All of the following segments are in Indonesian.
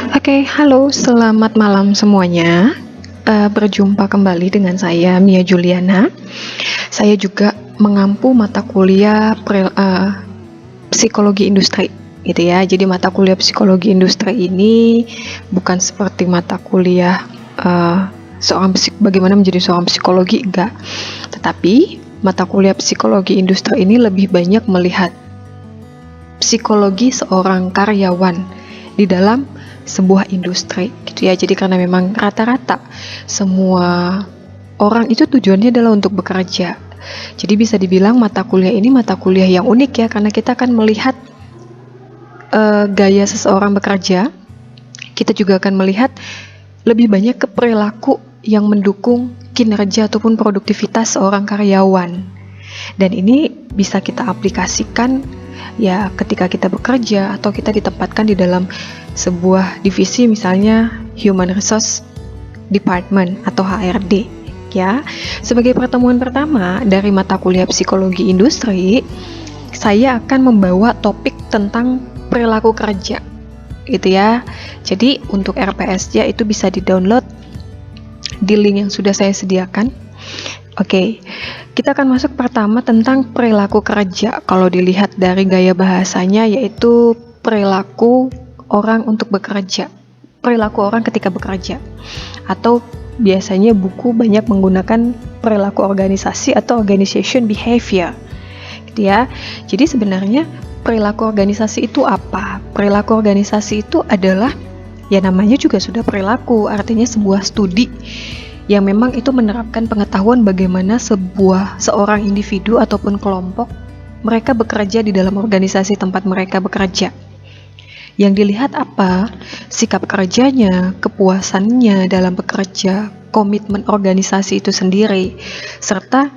Oke, halo, selamat malam semuanya. Berjumpa kembali dengan saya, Mia Juliana. Saya juga mengampu mata kuliah psikologi industri, gitu ya. Jadi mata kuliah psikologi industri ini bukan seperti mata kuliah bagaimana menjadi seorang psikologi, enggak. Tetapi mata kuliah psikologi industri ini lebih banyak melihat psikologi seorang karyawan di dalam sebuah industri gitu ya. Jadi karena memang rata-rata semua orang itu tujuannya adalah untuk bekerja. Jadi bisa dibilang mata kuliah ini mata kuliah yang unik ya, karena kita akan melihat gaya seseorang bekerja. Kita juga akan melihat lebih banyak ke perilaku yang mendukung kinerja ataupun produktivitas seorang karyawan. Dan ini bisa kita aplikasikan ya ketika kita bekerja atau kita ditempatkan di dalam sebuah divisi, misalnya Human Resource Department atau HRD ya. Sebagai pertemuan pertama dari mata kuliah psikologi industri, saya akan membawa topik tentang perilaku kerja gitu ya. Jadi untuk RPS-nya itu bisa di-download di link yang sudah saya sediakan. Oke, kita akan masuk pertama tentang perilaku kerja. Kalau dilihat dari gaya bahasanya, yaitu perilaku orang untuk bekerja, perilaku orang ketika bekerja, atau biasanya buku banyak menggunakan perilaku organisasi atau organization behavior, gitu ya. Jadi sebenarnya perilaku organisasi itu apa? Perilaku organisasi itu adalah, ya namanya juga sudah perilaku, artinya sebuah studi yang memang itu menerapkan pengetahuan bagaimana seorang individu ataupun kelompok mereka bekerja di dalam organisasi tempat mereka bekerja. Yang dilihat apa? Sikap kerjanya, kepuasannya dalam bekerja, komitmen organisasi itu sendiri, serta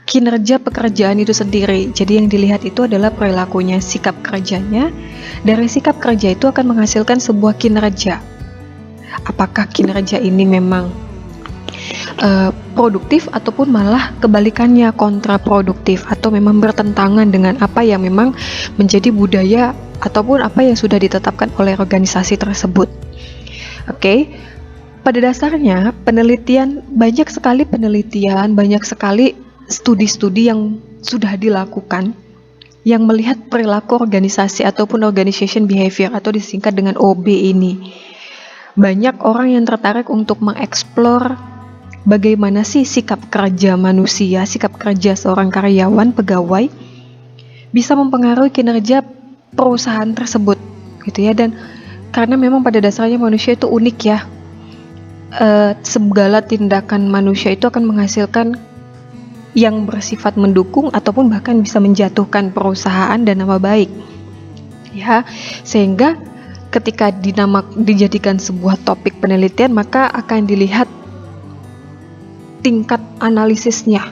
kinerja pekerjaan itu sendiri. Jadi yang dilihat itu adalah perilakunya, sikap kerjanya. Dari sikap kerja itu akan menghasilkan sebuah kinerja. Apakah kinerja ini memang produktif ataupun malah kebalikannya, kontraproduktif, atau memang bertentangan dengan apa yang memang menjadi budaya ataupun apa yang sudah ditetapkan oleh organisasi tersebut. Oke, pada dasarnya banyak sekali studi-studi yang sudah dilakukan yang melihat perilaku organisasi ataupun organization behavior atau disingkat dengan OB ini. Banyak orang yang tertarik untuk mengeksplor bagaimana sih sikap kerja manusia, sikap kerja seorang karyawan, pegawai bisa mempengaruhi kinerja perusahaan tersebut gitu ya. Dan karena memang pada dasarnya manusia itu unik ya, segala tindakan manusia itu akan menghasilkan yang bersifat mendukung ataupun bahkan bisa menjatuhkan perusahaan dan nama baik ya. Sehingga ketika dijadikan sebuah topik penelitian, maka akan dilihat tingkat analisisnya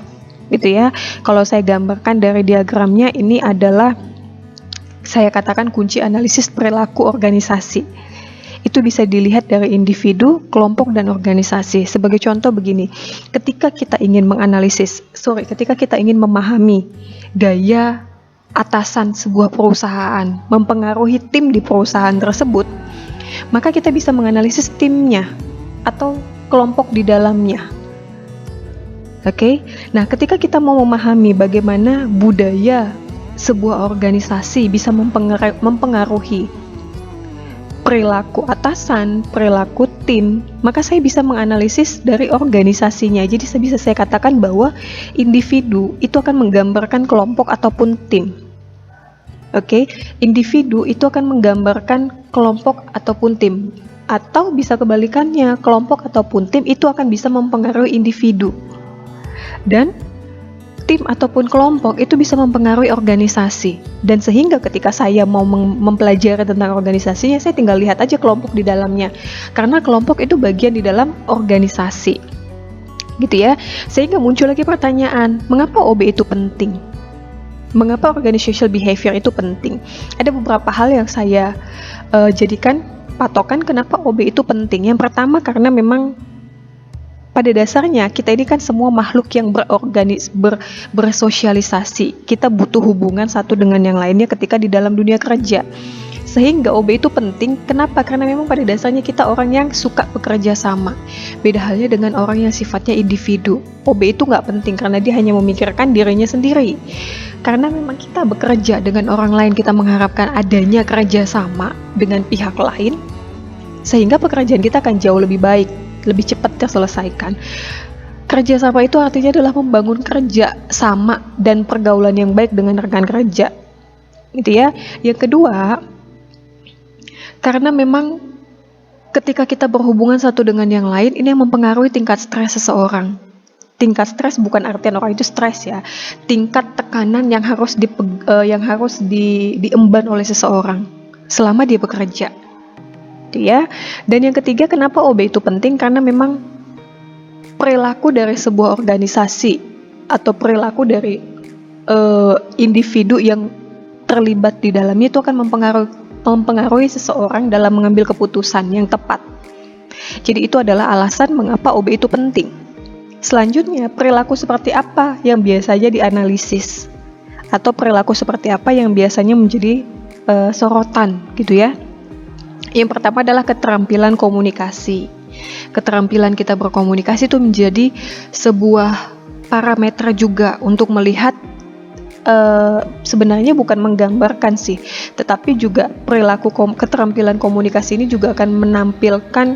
gitu ya. Kalau saya gambarkan dari diagramnya, ini adalah saya katakan kunci analisis perilaku organisasi. Itu bisa dilihat dari individu, kelompok, dan organisasi. Sebagai contoh begini, ketika kita ingin memahami gaya atasan sebuah perusahaan mempengaruhi tim di perusahaan tersebut, maka kita bisa menganalisis timnya atau kelompok di dalamnya. Oke, nah ketika kita mau memahami bagaimana budaya sebuah organisasi bisa mempengaruhi perilaku atasan, perilaku tim, maka saya bisa menganalisis dari organisasinya. Jadi saya katakan bahwa individu itu akan menggambarkan kelompok ataupun tim. Oke, individu itu akan menggambarkan kelompok ataupun tim. Atau bisa kebalikannya, kelompok ataupun tim itu akan bisa mempengaruhi individu. Dan tim ataupun kelompok itu bisa mempengaruhi organisasi. Dan sehingga ketika saya mau mempelajari tentang organisasinya, saya tinggal lihat aja kelompok di dalamnya. Karena kelompok itu bagian di dalam organisasi. Gitu ya. Sehingga muncul lagi pertanyaan, mengapa OB itu penting? Mengapa organizational behavior itu penting? Ada beberapa hal yang saya jadikan patokan kenapa OB itu penting. Yang pertama, karena memang pada dasarnya kita ini kan semua makhluk yang bersosialisasi. Kita butuh hubungan satu dengan yang lainnya ketika di dalam dunia kerja. Sehingga OB itu penting. Kenapa? Karena memang pada dasarnya kita orang yang suka bekerja sama. Beda halnya dengan orang yang sifatnya individu. OB itu nggak penting karena dia hanya memikirkan dirinya sendiri. Karena memang kita bekerja dengan orang lain, kita mengharapkan adanya kerjasama dengan pihak lain, sehingga pekerjaan kita akan jauh lebih baik, lebih cepat terselesaikan. Kerjasama itu artinya adalah membangun kerja sama dan pergaulan yang baik dengan rekan kerja, gitu ya. Yang kedua, karena memang ketika kita berhubungan satu dengan yang lain, ini yang mempengaruhi tingkat stres seseorang. Tingkat stres bukan artian orang itu stres ya, tingkat tekanan yang harus diemban oleh seseorang selama dia bekerja, gitu ya. Dan yang ketiga, kenapa OB itu penting? Karena memang perilaku dari sebuah organisasi atau perilaku dari individu yang terlibat di dalamnya itu akan mempengaruhi seseorang dalam mengambil keputusan yang tepat. Jadi itu adalah alasan mengapa OB itu penting. Selanjutnya, perilaku seperti apa yang biasanya dianalisis, atau perilaku seperti apa yang biasanya menjadi sorotan, gitu ya. Yang pertama adalah keterampilan komunikasi. Keterampilan kita berkomunikasi itu menjadi sebuah parameter juga untuk melihat, sebenarnya bukan menggambarkan sih, tetapi juga keterampilan komunikasi ini juga akan menampilkan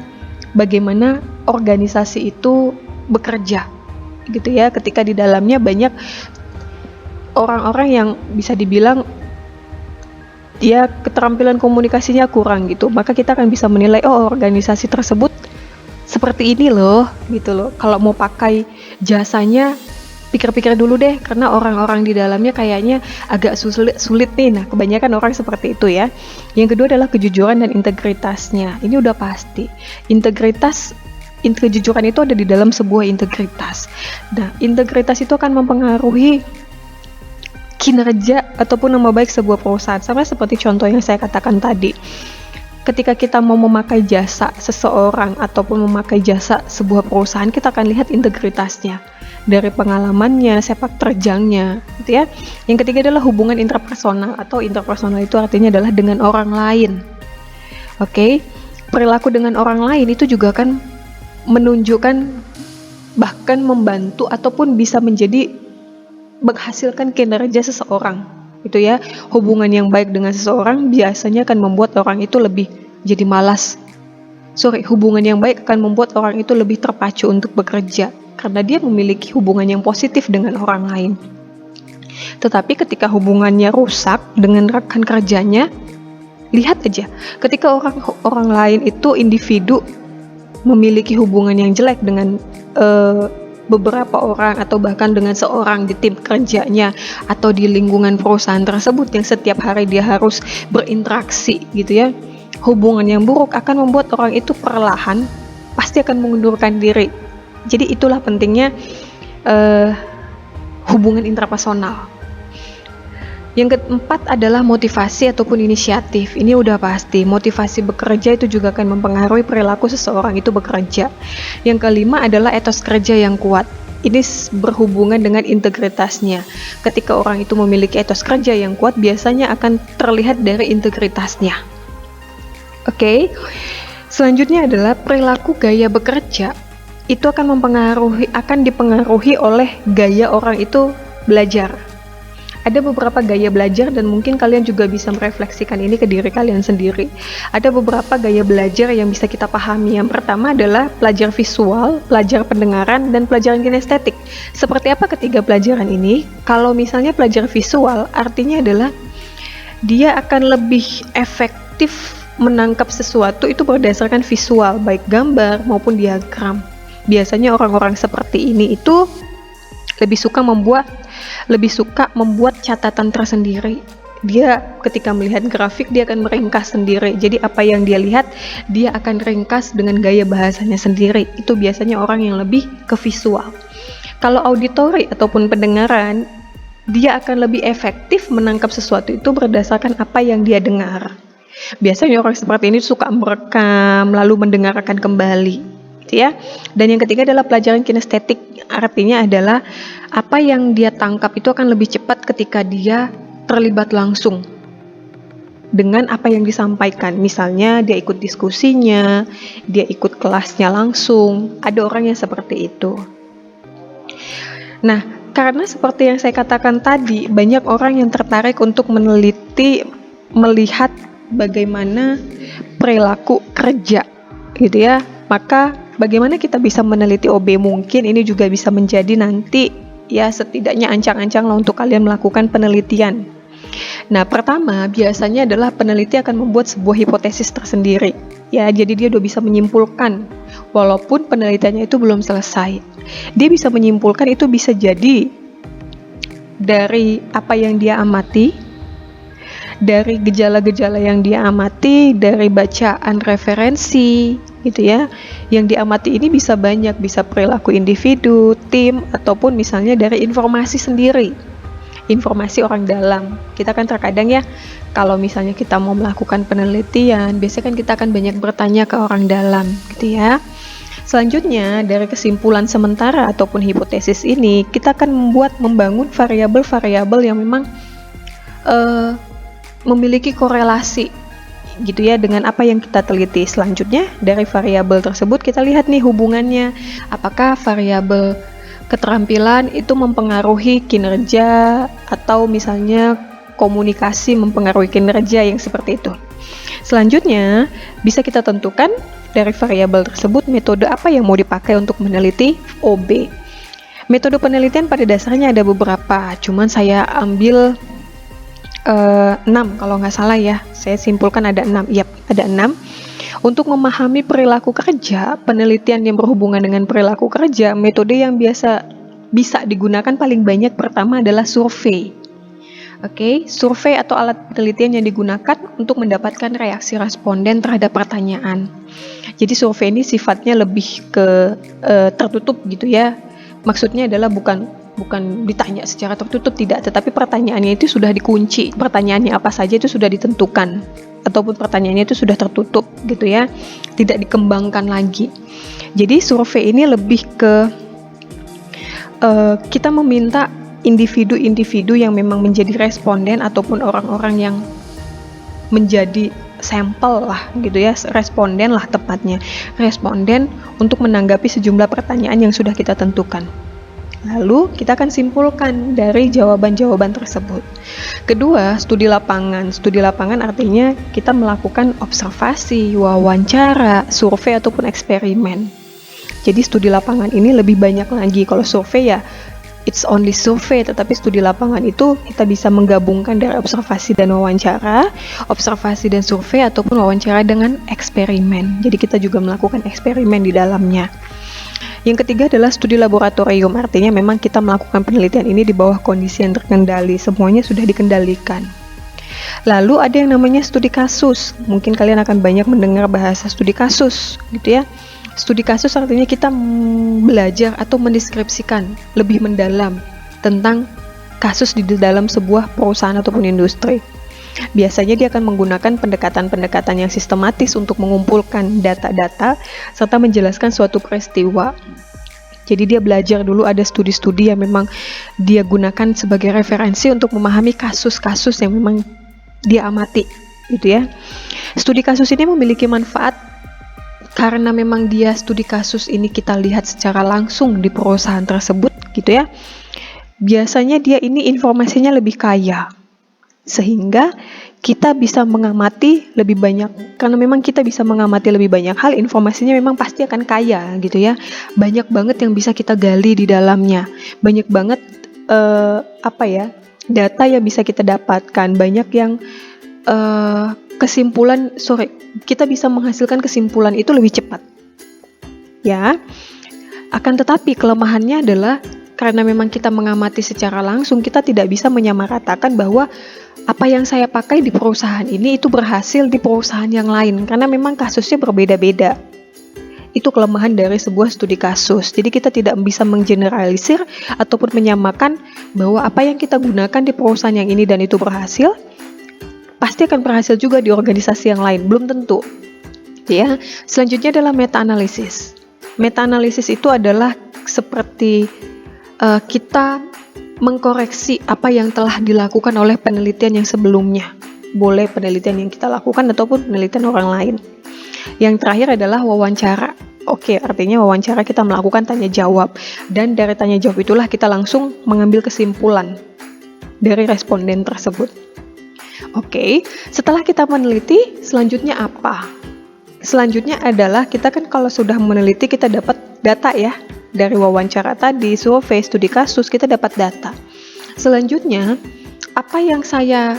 bagaimana organisasi itu bekerja, gitu ya. Ketika di dalamnya banyak orang-orang yang bisa dibilang ya keterampilan komunikasinya kurang gitu, maka kita akan bisa menilai, oh organisasi tersebut seperti ini loh, gitu loh. Kalau mau pakai jasanya, pikir-pikir dulu deh, karena orang-orang di dalamnya kayaknya agak sulit nih. Nah, kebanyakan orang seperti itu ya. Yang kedua adalah kejujuran dan integritasnya. Ini udah pasti. Kejujuran itu ada di dalam sebuah integritas. Nah, integritas itu akan mempengaruhi kinerja ataupun nama baik sebuah perusahaan. Sama seperti contoh yang saya katakan tadi. Ketika kita mau memakai jasa seseorang ataupun memakai jasa sebuah perusahaan, kita akan lihat integritasnya. Dari pengalamannya, sepak terjangnya, gitu ya. Yang ketiga adalah hubungan interpersonal, atau interpersonal itu artinya adalah dengan orang lain. Oke, perilaku dengan orang lain itu juga akan menunjukkan, bahkan membantu ataupun bisa menghasilkan kinerja seseorang, gitu ya. Hubungan yang baik dengan seseorang biasanya akan membuat orang itu lebih jadi malas. Hubungan yang baik akan membuat orang itu lebih terpacu untuk bekerja karena dia memiliki hubungan yang positif dengan orang lain. Tetapi ketika hubungannya rusak dengan rekan kerjanya, lihat aja, ketika orang lain itu individu memiliki hubungan yang jelek dengan beberapa orang atau bahkan dengan seorang di tim kerjanya atau di lingkungan perusahaan tersebut yang setiap hari dia harus berinteraksi, gitu ya. Hubungan yang buruk akan membuat orang itu perlahan pasti akan mengundurkan diri. Jadi itulah pentingnya hubungan intrapersonal. Yang keempat adalah motivasi ataupun inisiatif. Ini udah pasti, motivasi bekerja itu juga akan mempengaruhi perilaku seseorang itu bekerja. Yang kelima adalah etos kerja yang kuat. Ini berhubungan dengan integritasnya. Ketika orang itu memiliki etos kerja yang kuat, biasanya akan terlihat dari integritasnya. Oke. Selanjutnya adalah perilaku gaya bekerja. Itu akan dipengaruhi oleh gaya orang itu belajar. Ada beberapa gaya belajar dan mungkin kalian juga bisa merefleksikan ini ke diri kalian sendiri. Ada beberapa gaya belajar yang bisa kita pahami. Yang pertama adalah pelajar visual, pelajar pendengaran, dan pelajaran kinestetik. Seperti apa ketiga pelajaran ini? Kalau misalnya pelajar visual, artinya adalah dia akan lebih efektif menangkap sesuatu itu berdasarkan visual, baik gambar maupun diagram. Biasanya orang-orang seperti ini itu lebih suka membuat catatan tersendiri. Dia ketika melihat grafik dia akan meringkas sendiri. Jadi apa yang dia lihat dia akan ringkas dengan gaya bahasanya sendiri. Itu biasanya orang yang lebih ke visual. Kalau auditori ataupun pendengaran, dia akan lebih efektif menangkap sesuatu itu berdasarkan apa yang dia dengar. Biasanya orang seperti ini suka merekam lalu mendengarkan kembali, gitu ya. Dan yang ketiga adalah pelajaran kinestetik. Artinya adalah apa yang dia tangkap itu akan lebih cepat ketika dia terlibat langsung. dengan apa yang disampaikan. Misalnya dia ikut diskusinya, dia ikut kelasnya langsung. Ada orang yang seperti itu. Nah, karena seperti yang saya katakan tadi, banyak orang yang tertarik untuk meneliti, melihat bagaimana perilaku kerja, gitu ya. Maka bagaimana kita bisa meneliti OB? Mungkin ini juga bisa menjadi nanti ya setidaknya ancang-ancang lah untuk kalian melakukan penelitian. Nah, pertama biasanya adalah peneliti akan membuat sebuah hipotesis tersendiri. Ya, jadi dia udah bisa menyimpulkan walaupun penelitiannya itu belum selesai. Dia bisa menyimpulkan itu bisa jadi dari apa yang dia amati, dari gejala-gejala yang dia amati, dari bacaan referensi, gitu ya. Yang diamati ini bisa banyak, bisa perilaku individu, tim, ataupun misalnya dari informasi sendiri. Informasi orang dalam. Kita kan terkadang ya, kalau misalnya kita mau melakukan penelitian, biasanya kan kita akan banyak bertanya ke orang dalam, gitu ya. Selanjutnya, dari kesimpulan sementara ataupun hipotesis ini, kita akan membangun variabel-variabel yang memang memiliki korelasi, gitu ya, dengan apa yang kita teliti. Selanjutnya, dari variabel tersebut kita lihat nih hubungannya. Apakah variabel keterampilan itu mempengaruhi kinerja, atau misalnya komunikasi mempengaruhi kinerja, yang seperti itu. Selanjutnya, bisa kita tentukan dari variabel tersebut metode apa yang mau dipakai untuk meneliti OB. Metode penelitian pada dasarnya ada beberapa, cuman saya ambil 6 kalau nggak salah ya. Saya simpulkan ada 6. Yap, ada 6. Untuk memahami perilaku kerja, penelitian yang berhubungan dengan perilaku kerja, metode yang bisa digunakan paling banyak pertama adalah survei. Oke, survei atau alat penelitian yang digunakan untuk mendapatkan reaksi responden terhadap pertanyaan. Jadi survei ini sifatnya lebih ke tertutup gitu ya. Maksudnya adalah bukan ditanya secara tertutup, tidak, tetapi pertanyaannya itu sudah dikunci. Pertanyaannya apa saja itu sudah ditentukan, ataupun pertanyaannya itu sudah tertutup gitu ya, tidak dikembangkan lagi. Jadi survei ini lebih ke kita meminta individu-individu yang memang menjadi responden ataupun orang-orang yang menjadi sampel lah gitu ya, responden lah tepatnya, responden untuk menanggapi sejumlah pertanyaan yang sudah kita tentukan. Lalu kita akan simpulkan dari jawaban-jawaban tersebut. Kedua, studi lapangan. Studi lapangan artinya kita melakukan observasi, wawancara, survei ataupun eksperimen. Jadi studi lapangan ini lebih banyak lagi. Kalau survei ya it's only survei, tetapi studi lapangan itu kita bisa menggabungkan dari observasi dan wawancara, observasi dan survei ataupun wawancara dengan eksperimen. Jadi kita juga melakukan eksperimen di dalamnya. Yang ketiga adalah studi laboratorium, artinya memang kita melakukan penelitian ini di bawah kondisi yang terkendali, semuanya sudah dikendalikan. Lalu ada yang namanya studi kasus, mungkin kalian akan banyak mendengar bahasa studi kasus, gitu ya. Studi kasus artinya kita belajar atau mendeskripsikan lebih mendalam tentang kasus di dalam sebuah perusahaan ataupun industri. Biasanya dia akan menggunakan pendekatan-pendekatan yang sistematis untuk mengumpulkan data-data serta menjelaskan suatu peristiwa. Jadi dia belajar dulu, ada studi-studi yang memang dia gunakan sebagai referensi untuk memahami kasus-kasus yang memang dia amati, gitu ya. Studi kasus ini memiliki manfaat karena memang dia studi kasus ini kita lihat secara langsung di perusahaan tersebut, gitu ya. Biasanya dia ini informasinya lebih kaya, sehingga kita bisa mengamati lebih banyak. Karena memang kita bisa mengamati lebih banyak hal, informasinya memang pasti akan kaya, gitu ya. Banyak banget yang bisa kita gali di dalamnya, banyak banget data yang bisa kita dapatkan, banyak yang kita bisa menghasilkan kesimpulan itu lebih cepat, ya. Akan tetapi kelemahannya adalah karena memang kita mengamati secara langsung, kita tidak bisa menyamaratakan bahwa apa yang saya pakai di perusahaan ini itu berhasil di perusahaan yang lain, karena memang kasusnya berbeda-beda. Itu kelemahan dari sebuah studi kasus. Jadi kita tidak bisa menggeneralisir ataupun menyamakan bahwa apa yang kita gunakan di perusahaan yang ini dan itu berhasil, pasti akan berhasil juga di organisasi yang lain, belum tentu. Ya, selanjutnya adalah meta-analisis. Meta-analisis itu adalah seperti kita mengkoreksi apa yang telah dilakukan oleh penelitian yang sebelumnya. boleh penelitian yang kita lakukan ataupun penelitian orang lain. Yang terakhir adalah wawancara. Oke, artinya wawancara kita melakukan tanya jawab, dan dari tanya jawab itulah kita langsung mengambil kesimpulan dari responden tersebut. Oke, setelah kita meneliti, selanjutnya apa? Selanjutnya adalah kita kan kalau sudah meneliti kita dapat data ya. Dari wawancara tadi, survei, studi kasus, kita dapat data. Selanjutnya, apa yang saya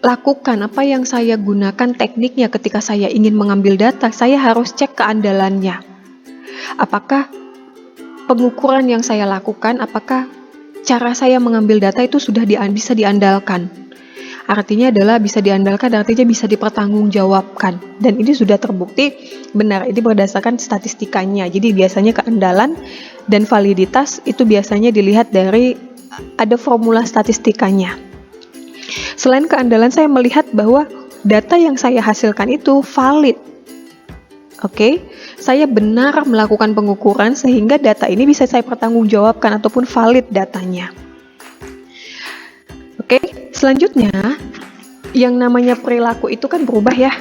lakukan, apa yang saya gunakan tekniknya ketika saya ingin mengambil data, saya harus cek keandalannya. Apakah pengukuran yang saya lakukan, apakah cara saya mengambil data itu sudah bisa diandalkan? Artinya adalah bisa diandalkan, artinya bisa dipertanggungjawabkan. Dan ini sudah terbukti benar, ini berdasarkan statistikanya. Jadi biasanya keandalan dan validitas itu biasanya dilihat dari ada formula statistikanya. Selain keandalan, saya melihat bahwa data yang saya hasilkan itu valid. Oke, saya benar melakukan pengukuran sehingga data ini bisa saya pertanggungjawabkan ataupun valid datanya. Oke, selanjutnya yang namanya perilaku itu kan berubah ya,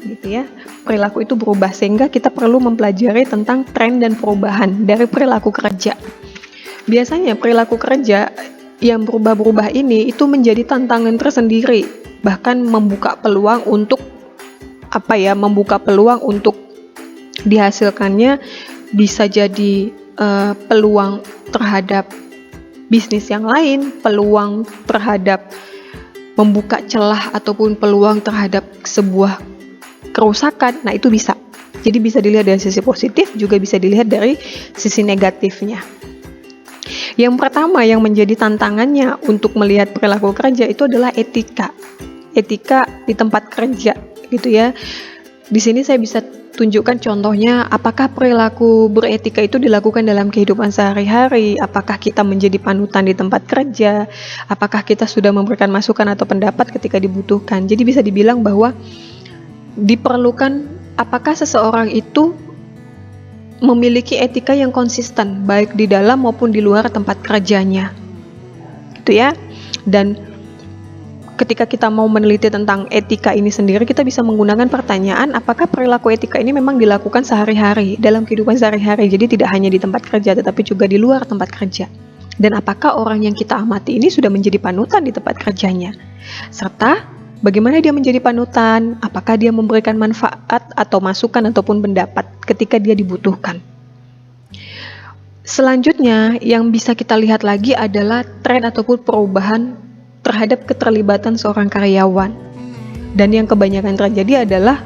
gitu ya. Perilaku itu berubah sehingga kita perlu mempelajari tentang tren dan perubahan dari perilaku kerja. Biasanya perilaku kerja yang berubah-berubah ini itu menjadi tantangan tersendiri, bahkan membuka peluang untuk dihasilkannya bisa jadi peluang terhadap bisnis yang lain, peluang terhadap membuka celah ataupun peluang terhadap sebuah kerusakan. Nah, itu bisa. Jadi bisa dilihat dari sisi positif, juga bisa dilihat dari sisi negatifnya. Yang pertama yang menjadi tantangannya untuk melihat perilaku kerja itu adalah etika. Etika di tempat kerja, gitu ya. Di sini saya bisa tunjukkan contohnya, apakah perilaku beretika itu dilakukan dalam kehidupan sehari-hari, apakah kita menjadi panutan di tempat kerja, apakah kita sudah memberikan masukan atau pendapat ketika dibutuhkan. Jadi bisa dibilang bahwa diperlukan apakah seseorang itu memiliki etika yang konsisten baik di dalam maupun di luar tempat kerjanya, gitu ya. Dan ketika kita mau meneliti tentang etika ini sendiri, kita bisa menggunakan pertanyaan apakah perilaku etika ini memang dilakukan sehari-hari dalam kehidupan sehari-hari, jadi tidak hanya di tempat kerja tetapi juga di luar tempat kerja. Dan apakah orang yang kita amati ini sudah menjadi panutan di tempat kerjanya, serta bagaimana dia menjadi panutan, apakah dia memberikan manfaat atau masukan ataupun pendapat ketika dia dibutuhkan. Selanjutnya yang bisa kita lihat lagi adalah tren ataupun perubahan terhadap keterlibatan seorang karyawan. Dan yang kebanyakan terjadi adalah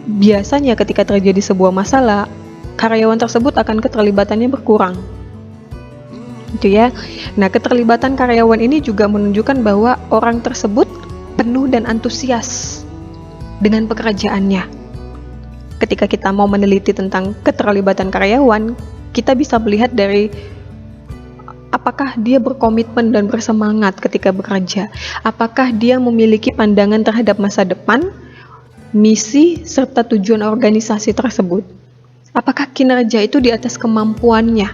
biasanya ketika terjadi sebuah masalah, karyawan tersebut akan keterlibatannya berkurang. Gitu ya. Nah, keterlibatan karyawan ini juga menunjukkan bahwa orang tersebut penuh dan antusias dengan pekerjaannya. Ketika kita mau meneliti tentang keterlibatan karyawan, kita bisa melihat dari apakah dia berkomitmen dan bersemangat ketika bekerja, apakah dia memiliki pandangan terhadap masa depan, misi, serta tujuan organisasi tersebut. Apakah kinerja itu di atas kemampuannya,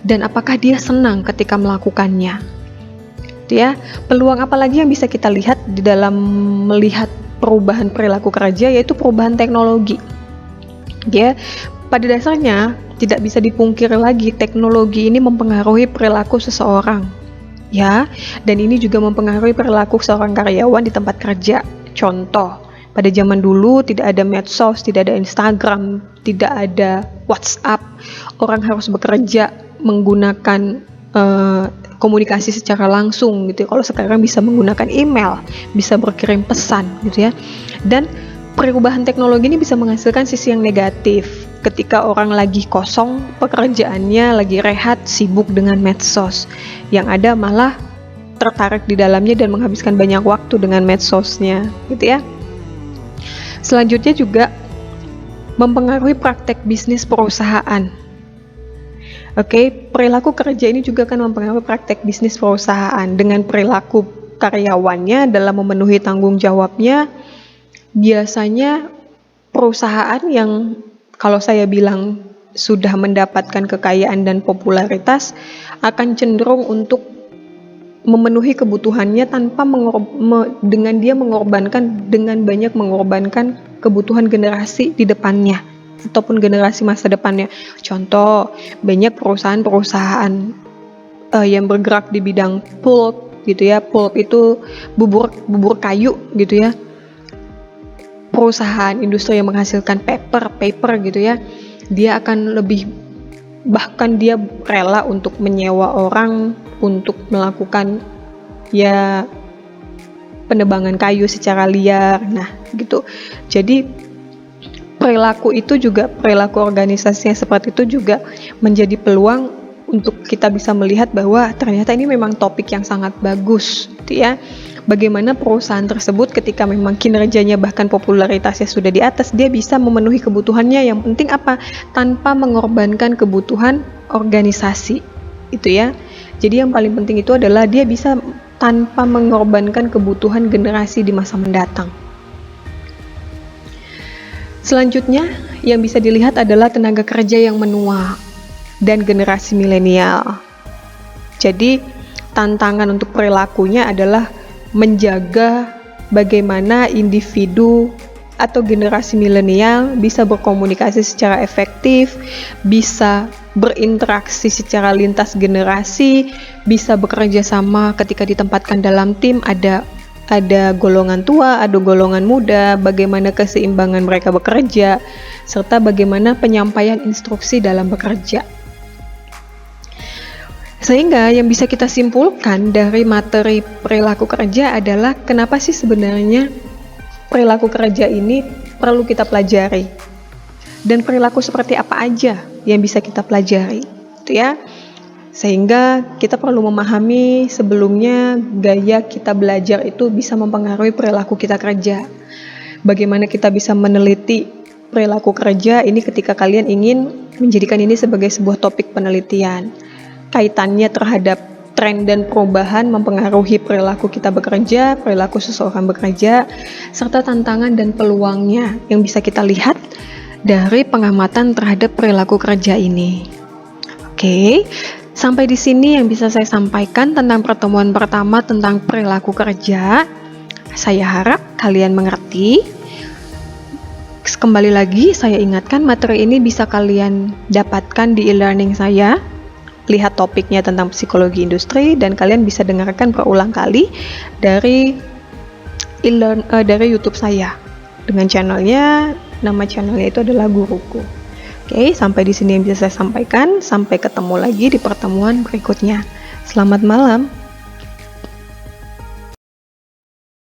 dan apakah dia senang ketika melakukannya. Ya, peluang apa lagi yang bisa kita lihat di dalam melihat perubahan perilaku kerja, yaitu perubahan teknologi. Ya, pada dasarnya tidak bisa dipungkiri lagi teknologi ini mempengaruhi perilaku seseorang. Ya, dan ini juga mempengaruhi perilaku seorang karyawan di tempat kerja. Contoh, pada zaman dulu tidak ada medsos, tidak ada Instagram, tidak ada WhatsApp. Orang harus bekerja menggunakan komunikasi secara langsung gitu. Kalau sekarang bisa menggunakan email, bisa berkirim pesan gitu ya. Dan perubahan teknologi ini bisa menghasilkan sisi yang negatif. Ketika orang lagi kosong pekerjaannya, lagi rehat, sibuk dengan medsos, yang ada malah tertarik di dalamnya dan menghabiskan banyak waktu dengan medsosnya, gitu ya. Selanjutnya juga mempengaruhi praktek bisnis perusahaan. Oke, perilaku kerja ini juga akan mempengaruhi praktek bisnis perusahaan. Dengan perilaku karyawannya dalam memenuhi tanggung jawabnya, biasanya perusahaan yang kalau saya bilang sudah mendapatkan kekayaan dan popularitas akan cenderung untuk memenuhi kebutuhannya tanpa dengan dia banyak mengorbankan kebutuhan generasi di depannya ataupun generasi masa depannya. Contoh, banyak perusahaan-perusahaan yang bergerak di bidang pulp gitu ya. Pulp itu bubur kayu gitu ya. Perusahaan industri yang menghasilkan paper gitu ya. Dia akan bahkan dia rela untuk menyewa orang untuk melakukan ya penebangan kayu secara liar. Nah, gitu. Jadi perilaku organisasi yang seperti itu juga menjadi peluang untuk kita bisa melihat bahwa ternyata ini memang topik yang sangat bagus gitu ya. Bagaimana perusahaan tersebut ketika memang kinerjanya bahkan popularitasnya sudah di atas, dia bisa memenuhi kebutuhannya, yang penting apa? Tanpa mengorbankan kebutuhan organisasi. Itu ya. Jadi yang paling penting itu adalah dia bisa tanpa mengorbankan kebutuhan generasi di masa mendatang. Selanjutnya yang bisa dilihat adalah tenaga kerja yang menua dan generasi milenial. Jadi tantangan untuk perilakunya adalah menjaga bagaimana individu atau generasi milenial bisa berkomunikasi secara efektif, bisa berinteraksi secara lintas generasi, bisa bekerja sama ketika ditempatkan dalam tim, ada golongan tua, ada golongan muda, bagaimana keseimbangan mereka bekerja, serta bagaimana penyampaian instruksi dalam bekerja. Sehingga yang bisa kita simpulkan dari materi perilaku kerja adalah kenapa sih sebenarnya perilaku kerja ini perlu kita pelajari, dan perilaku seperti apa aja yang bisa kita pelajari, itu ya. Sehingga kita perlu memahami sebelumnya gaya kita belajar itu bisa mempengaruhi perilaku kita kerja. Bagaimana kita bisa meneliti perilaku kerja ini ketika kalian ingin menjadikan ini sebagai sebuah topik penelitian. Kaitannya terhadap tren dan perubahan mempengaruhi perilaku kita bekerja, perilaku seseorang bekerja, serta tantangan dan peluangnya yang bisa kita lihat dari pengamatan terhadap perilaku kerja ini. Oke, sampai di sini yang bisa saya sampaikan tentang pertemuan pertama tentang perilaku kerja. Saya harap kalian mengerti. Kembali lagi, saya ingatkan materi ini bisa kalian dapatkan di e-learning saya. Lihat topiknya tentang psikologi industri, dan kalian bisa dengarkan berulang kali dari YouTube saya dengan nama channelnya itu adalah Guruku. Oke, sampai di sini yang bisa saya sampaikan. Sampai ketemu lagi di pertemuan berikutnya. Selamat malam.